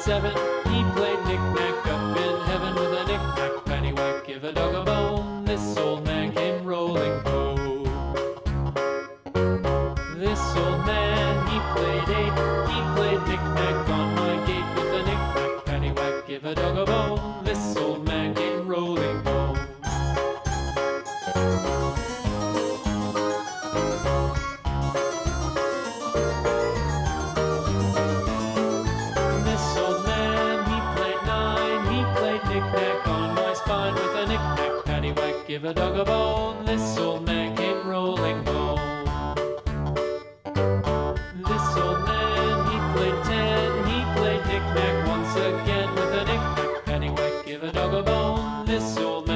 7, he played knick-knack up in heaven with a knick-knack, paddywhack, give a dog a bone. This old man came rolling home. This old man, he played 8, he played knick-knack on my gate with a knick-knack, paddywhack, give a dog a bone. This old man came rolling home. This old man, he played 9, he played knick-knack on my spine with a knick-knack, paddywhack, give a dog a bone. This old man came rolling home. This old man, he played 10, he played knick-knack once again with a knick-knack, paddywhack, give a dog a bone. This old